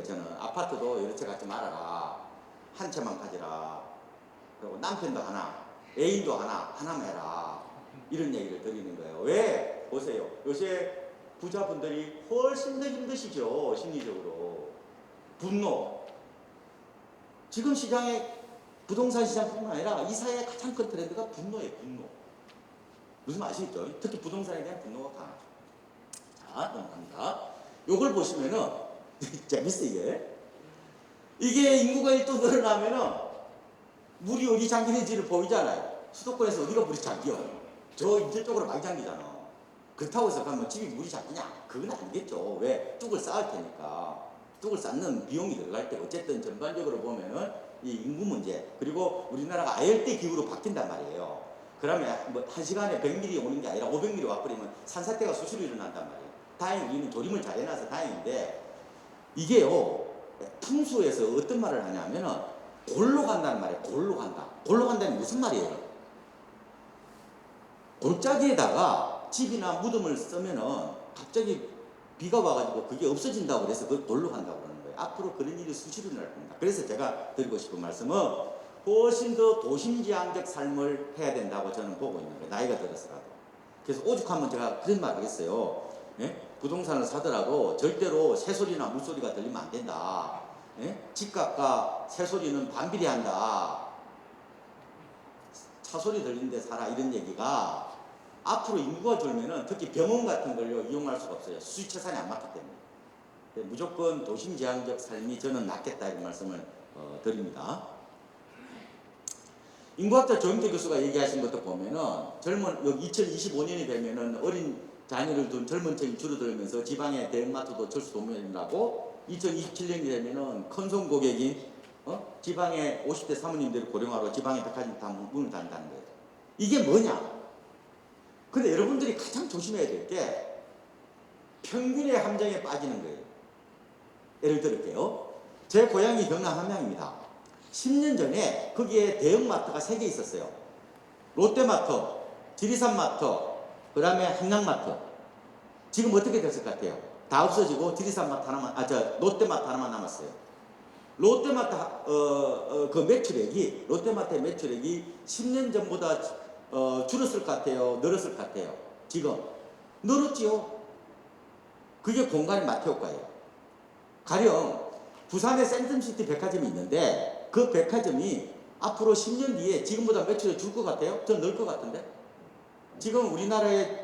저는 아파트도 여러 채 갖지 말아라. 한 채만 가지라. 그리고 남편도 하나, 애인도 하나만 해라. 이런 얘기를 드리는 거예요. 왜? 보세요. 요새 부자분들이 훨씬 더 힘드시죠. 심리적으로. 분노. 지금 시장에 부동산 시장뿐만 아니라 이 사회의 가장 큰 트렌드가 분노예요. 분노. 무슨 말 아시겠죠? 특히 부동산에 대한 분노가 강하죠. 자, 넘어갑니다. 요걸 보시면은 재밌어 이게 인구가 1도 늘어나면은 물이 어디 잠기는지를 보이잖아요. 수도권에서 어디가 물이 잠겨? 저 이쪽으로 많이 잠기잖아. 그렇다고 해서 가면 집이 물이 잠기냐? 그건 아니겠죠. 왜? 뚝을 쌓을 테니까. 뚝을 쌓는 비용이 들어갈 때 어쨌든 전반적으로 보면은 이 인구 문제, 그리고 우리나라가 아열대 기후로 바뀐단 말이에요. 그러면 뭐 한 시간에 100mm 오는 게 아니라 500mm 와버리면 산사태가 수시로 일어난단 말이에요. 다행히 우리는 조림을 잘 해놔서 다행인데, 이게요, 풍수에서 어떤 말을 하냐면은 골로 간다는 말이에요. 골로 간다. 골로 간다는 무슨 말이에요? 골짜기에다가 집이나 무덤을 쓰면은 갑자기 비가 와가지고 그게 없어진다고 그래서 그 골로 간다고 그러는 거예요. 앞으로 그런 일이 수시로 일어날 겁니다. 그래서 제가 드리고 싶은 말씀은 훨씬 더 도심지향적 삶을 해야 된다고 저는 보고 있는 거예요. 나이가 들어서라도. 그래서 오죽하면 제가 그런 말 하겠어요. 예? 부동산을 사더라도 절대로 새소리나 물소리가 들리면 안 된다. 예? 집값과 새소리는 반비례한다. 차소리 들리는데 살아, 이런 얘기가 앞으로 인구가 줄면은 특히 병원 같은 걸요 이용할 수가 없어요. 수지차산이 안 맞기 때문에. 무조건 도심지향적 삶이 저는 낫겠다 이런 말씀을 드립니다. 인구학자 조영태 교수가 얘기하신 것도 보면은 여기 2025년이 되면은 어린 자녀를 둔 젊은 층이 줄어들면서 지방의 대형마트도 절수도면이라고, 2027년이 되면은 컨솜 고객인 지방의 50대 사모님들을 고령화로 지방의 백화점 다 문을 닫는다는 거예요. 이게 뭐냐? 근데 여러분들이 가장 조심해야 될 게 평균의 함정에 빠지는 거예요. 예를 들을게요. 제 고향이 경남 함양입니다. 10년 전에 거기에 대형마트가 3개 있었어요. 롯데마트, 지리산마트, 그 다음에 한양마트. 지금 어떻게 됐을 것 같아요? 다 없어지고 지리산마트 하나만, 롯데마트 하나만 남았어요. 롯데마트 그 매출액이, 롯데마트의 매출액이 10년 전보다 줄었을 것 같아요? 늘었을 것 같아요? 지금 늘었지요. 그게 공간의 마트 효과예요. 가령 부산에 센텀시티 백화점이 있는데 그 백화점이 앞으로 10년 뒤에 지금보다 매출이 줄 것 같아요? 전 늘 것 같은데. 지금 우리나라의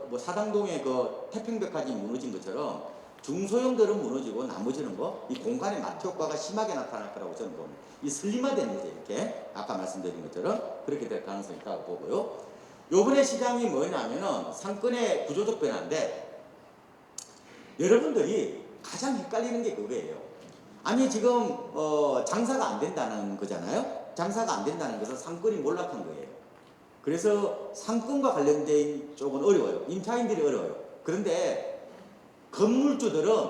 뭐 사당동의 그 태평백화점이 무너진 것처럼 중소형들은 무너지고 나머지는 이 공간의 마트 효과가 심하게 나타날 거라고 저는 봅니다. 이 슬림화되는 거죠. 이렇게 아까 말씀드린 것처럼 그렇게 될 가능성이 있다고 보고요. 요번에 시장이 뭐냐면은 상권의 구조적 변화인데, 여러분들이 가장 헷갈리는 게 그거예요. 아니 지금 장사가 안 된다는 거잖아요. 장사가 안 된다는 것은 상권이 몰락한 거예요. 그래서 상권과 관련된 쪽은 어려워요. 임차인들이 어려워요. 그런데 건물주들은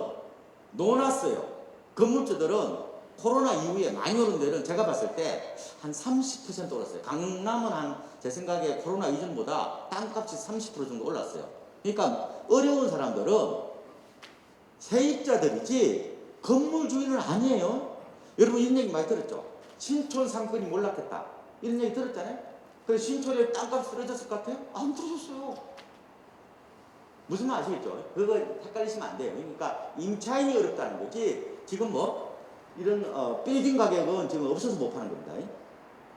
놓았어요. 건물주들은 코로나 이후에 많이 오른 데는 제가 봤을 때 한 30% 올랐어요. 강남은 제 생각에 코로나 이전보다 땅값이 30% 정도 올랐어요. 그러니까 어려운 사람들은 세입자들이지 건물주인은 아니에요. 여러분 이런 얘기 많이 들었죠? 신촌 상권이 몰락했다. 이런 얘기 들었잖아요? 그래서 신촌에 땅값 떨어졌을 것 같아요? 안 떨어졌어요. 무슨 말 아시겠죠? 그거 헷갈리시면 안 돼요. 그러니까 임차인이 어렵다는 거지, 지금 이런 빌딩 가격은 지금 없어서 못 파는 겁니다.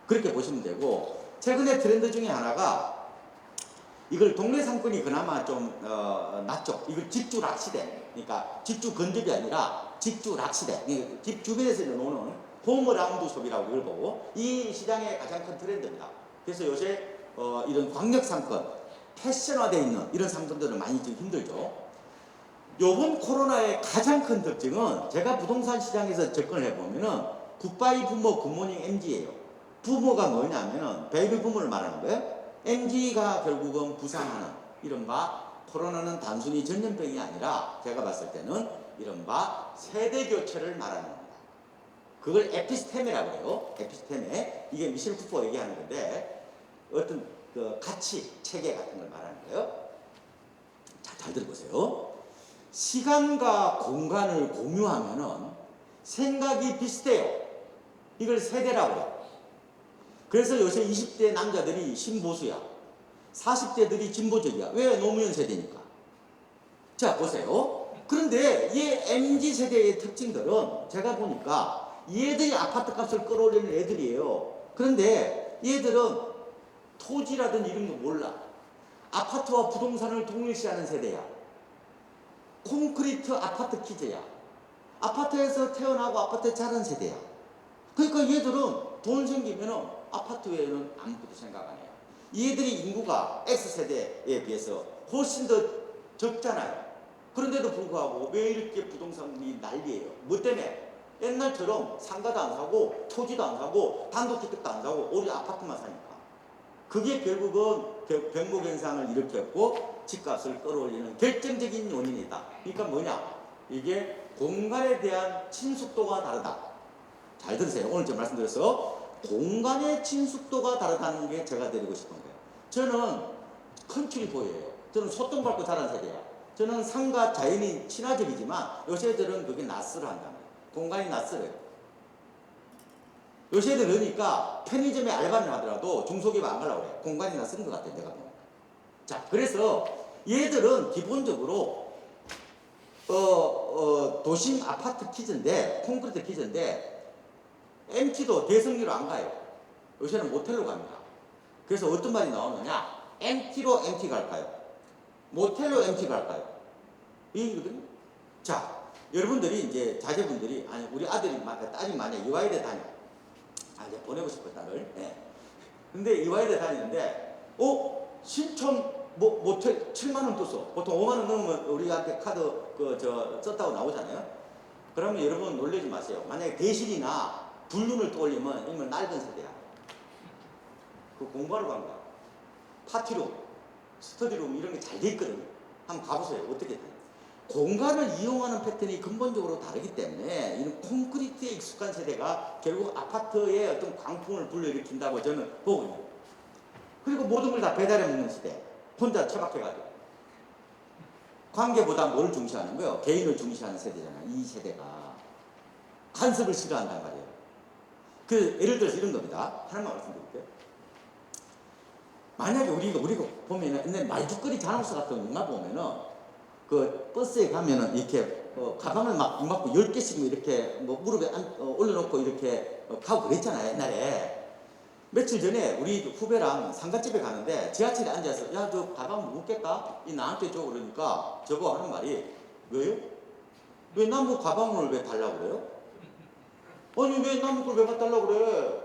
그렇게 보시면 되고, 최근에 트렌드 중에 하나가, 이걸 동네 상권이 그나마 좀 낫죠. 이걸 직주 락시대. 그러니까 직주 건접이 아니라 직주 락시대. 집 주변에서 노는 홈어라운드 숍이라고 이걸 보고, 이 시장의 가장 큰 트렌드입니다. 그래서 요새 이런 광역 상권, 패션화되어 있는 이런 상권들은 많이 좀 힘들죠. 요번 코로나의 가장 큰 특징은, 제가 부동산 시장에서 접근을 해보면은 굿바이 부모 굿모닝 MG예요. 부모가 뭐냐면은 베이비 부모를 말하는 거예요. MG가 결국은 부상하는, 이른바 코로나는 단순히 전염병이 아니라 제가 봤을 때는 이른바 세대 교체를 말하는 겁니다. 그걸 에피스테메라고 해요. 에피스테메. 이게 미셸 쿠퍼 얘기하는 건데, 어떤 그 가치 체계 같은 걸 말하는 거예요. 자, 잘 들어보세요. 시간과 공간을 공유하면은 생각이 비슷해요. 이걸 세대라고 해요. 그래서 요새 20대 남자들이 신보수야. 40대들이 진보적이야. 왜? 노무현 세대니까. 자, 보세요. 그런데 이 MZ세대의 특징들은 제가 보니까 얘들이 아파트 값을 끌어올리는 애들이에요. 그런데 얘들은 토지라든 이런 거 몰라. 아파트와 부동산을 동일시하는 세대야. 콘크리트 아파트 키즈야. 아파트에서 태어나고 아파트에 자란 세대야. 그러니까 얘들은 돈 생기면은 아파트 외에는 아무것도 생각 안 해요. 얘들이 인구가 X세대에 비해서 훨씬 더 적잖아요. 그런데도 불구하고 왜 이렇게 부동산이 난리예요? 뭐 때문에? 옛날처럼 상가도 안 사고 토지도 안 사고 단독주택도 안 사고 오히려 아파트만 사니까. 그게 결국은 병목현상을 일으켰고 집값을 끌어올리는 결정적인 요인이다. 그러니까 뭐냐? 이게 공간에 대한 친숙도가 다르다. 잘 들으세요. 오늘 제가 말씀드려서 공간의 친숙도가 다르다는 게 제가 드리고 싶은 거예요. 저는 컨트리 보이예요. 저는 소똥 밟고 자란 세대야. 저는 산과 자연이 친화적이지만 요새들은 그게 낯설어한다는 거예요. 공간이 낯설어요. 요새들 그러니까 편의점에 알바를 하더라도 중소기업 안 가려고 그래. 공간이 낯선 것 같아, 내가 보면. 자, 그래서 얘들은 기본적으로 도심 아파트 키즈인데, 콘크리트 키즈인데 MT도 대성리로 안 가요. 요새는 모텔로 갑니다. 그래서 어떤 말이 나오느냐? MT로 MT 갈까요? 모텔로 MT 갈까요? 이거거든요. 자, 여러분들이 이제 자제분들이 아니 우리 아들이 딸이 만약 이화여대 다녀. 이제 보내고 싶어 딸을. 네. 근데 이화여대 다니는데 신촌 모텔 7만 원 떴어. 보통 5만 원 넣으면 우리한테 카드 썼다고 나오잖아요. 그러면 여러분 놀라지 마세요. 만약에 대실이나 불륜을 떠올리면 이건 낡은 세대야. 그 공부하러 간 거야. 파티룸, 스터디룸 이런 게 잘 돼 있거든요. 한번 가보세요. 어떻게 돼? 공간을 이용하는 패턴이 근본적으로 다르기 때문에 이런 콘크리트에 익숙한 세대가 결국 아파트의 어떤 광풍을 불러일으킨다고 저는 보거든요. 그리고 모든 걸 다 배달해 먹는 시대. 혼자 처박혀가지고. 관계보다 뭘 중시하는 거예요? 개인을 중시하는 세대잖아요. 이 세대가. 간섭을 싫어한단 말이에요. 예를 들어서 이런 겁니다. 하나만 말씀드릴게요. 만약에 우리가 보면은 옛날 말죽거리 자동차 같은 영화 보면은 그 버스에 가면은 이렇게 가방을 막 이만큼 10개씩 이렇게 무릎에 올려놓고 이렇게 가고 그랬잖아요, 옛날에. 며칠 전에 우리 후배랑 상가집에 가는데 지하철에 앉아서 야, 저 가방 묻겠다? 이 나한테 줘. 그러니까 저거 하는 말이 왜요? 왜 나무 가방을 왜 달라고 그래요? 아니 왜 나무 걸 왜 갖달라고 그래?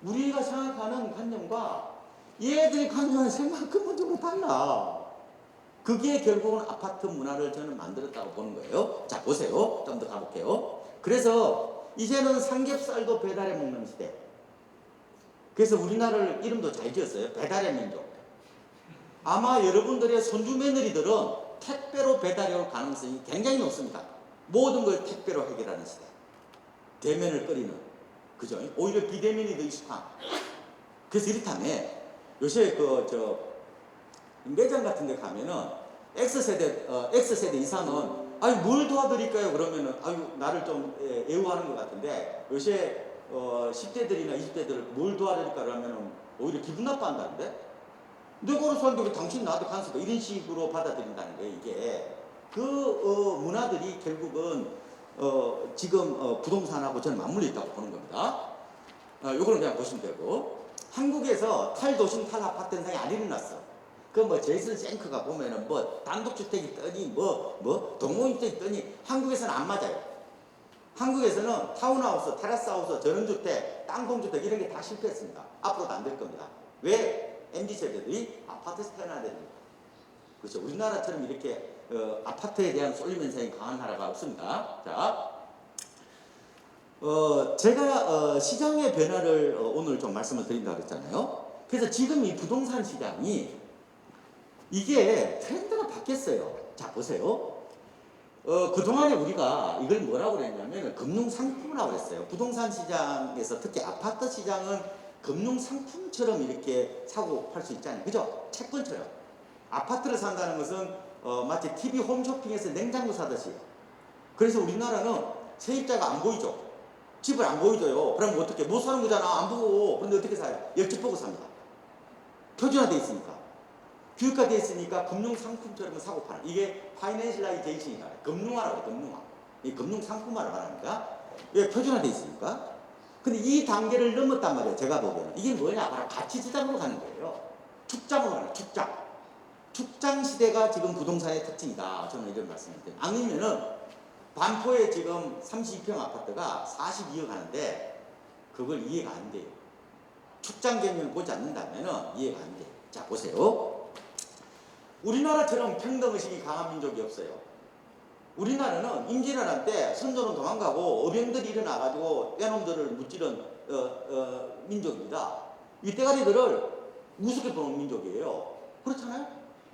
우리가 생각하는 관념과 얘들이 관념하는 생각은 근본적으로 달라. 그게 결국은 아파트 문화를 저는 만들었다고 보는 거예요. 자, 보세요. 좀 더 가볼게요. 그래서 이제는 삼겹살도 배달해 먹는 시대. 그래서 우리나라를 이름도 잘 지었어요. 배달의 민족. 아마 여러분들의 손주 며느리들은 택배로 배달해 올 가능성이 굉장히 높습니다. 모든 걸 택배로 해결하는 시대. 대면을 끓이는. 그죠? 오히려 비대면이 더 익숙한. 그래서 이렇다면 요새 매장 같은 데 가면은 X세대 이상은 아니 뭘 도와드릴까요? 그러면은 나를 좀 애우하는 것 같은데 요새 10대들이나 20대들 뭘 도와드릴까 그러면은 오히려 기분 나빠한다는데 내가 그래서 왜 당신 나한테 간섭해 이런 식으로 받아들인다는 거예요. 이게 문화들이 결국은 지금 부동산하고 저는 맞물려 있다고 보는 겁니다. 요거는 그냥 보시면 되고 한국에서 탈도심 탈아파트 현상이 안 일어났어. 제이슨 생크가 보면은 단독주택이 뜨니 동호인주택이 뜨니 한국에서는 안 맞아요. 한국에서는 타운하우스, 테라스하우스, 전원주택, 땅콩주택 이런 게 다 실패했습니다. 앞으로도 안 될 겁니다. 왜? MZ세대들이 아파트에서 태어나야 됩니다. 그렇죠. 우리나라처럼 이렇게 아파트에 대한 쏠림 현상이 강한 나라가 없습니다. 자, 제가 시장의 변화를 오늘 좀 말씀을 드린다고 그랬잖아요. 그래서 지금 이 부동산 시장이 이게 트렌드가 바뀌었어요. 자, 보세요. 그동안에 우리가 이걸 뭐라고 그랬냐면 금융상품이라고 그랬어요. 부동산 시장에서 특히 아파트 시장은 금융상품처럼 이렇게 사고 팔 수 있잖아요. 그죠? 채권처럼. 아파트를 산다는 것은 마치 TV 홈쇼핑에서 냉장고 사듯이. 그래서 우리나라는 세입자가 안 보이죠. 집을 안 보여줘요. 그러면 어떻게? 못 사는 거잖아. 안 보고. 그런데 어떻게 사요? 옆집 보고 삽니다. 표준화돼 있으니까. 규격화돼 있으니까 금융상품처럼 사고 파는. 이게 파이낸셜라이제이션이라. 금융화라고, 금융화. 이 금융상품화를 말합니다. 왜? 표준화돼 있으니까. 근데 이 단계를 넘었단 말이에요. 제가 보기에는. 이게 뭐냐? 바로 가치지장으로 가는 거예요. 축장으로 가는 거예요. 축장. 축장 시대가 지금 부동산의 특징이다. 저는 이런 말씀을 드립니다. 아니면은 반포에 지금 32평 아파트가 42억 하는데 그걸 이해가 안 돼요. 축장 경영을 보지 않는다면 이해가 안 돼요. 자, 보세요. 우리나라처럼 평등의식이 강한 민족이 없어요. 우리나라는 임진왜란 때 선조는 도망가고 어병들이 일어나가지고 떼놈들을 무찌른 민족입니다. 윗대가리들을 우습게 보는 민족이에요. 그렇잖아요?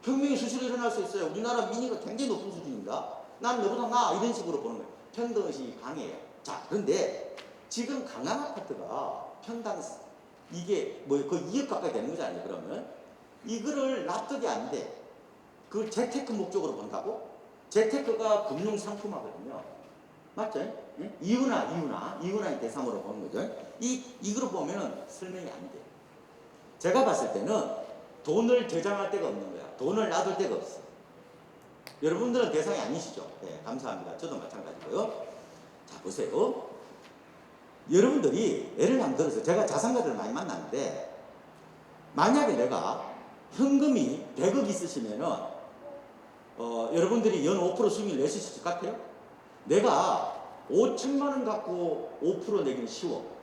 혁명이 수시로 일어날 수 있어요. 우리나라 민의가 굉장히 높은 수준입니다. 난 너보다 나 이런 식으로 보는 거예요. 평등의식이 강해요. 자, 그런데 지금 강남 아파트가 평당 이게 뭐 거의 2억 가까이 되는 거잖아요. 그러면 이거를 납득이 안 돼. 그걸 재테크 목적으로 본다고? 재테크가 금융 상품화거든요. 맞죠? 응? 이윤화의 대상으로 보는 거죠. 이거로 보면은 설명이 안 돼요. 제가 봤을 때는 돈을 저장할 데가 없는 거야. 돈을 놔둘 데가 없어. 여러분들은 대상이 아니시죠? 네, 감사합니다. 저도 마찬가지고요. 자, 보세요. 여러분들이 예를 한번 들어서 제가 자산가들을 많이 만났는데 만약에 내가 현금이 100억 있으시면은 여러분들이 연 5% 수익을 내실 수 있을 것 같아요? 내가 5천만 원 갖고 5% 내기는 쉬워.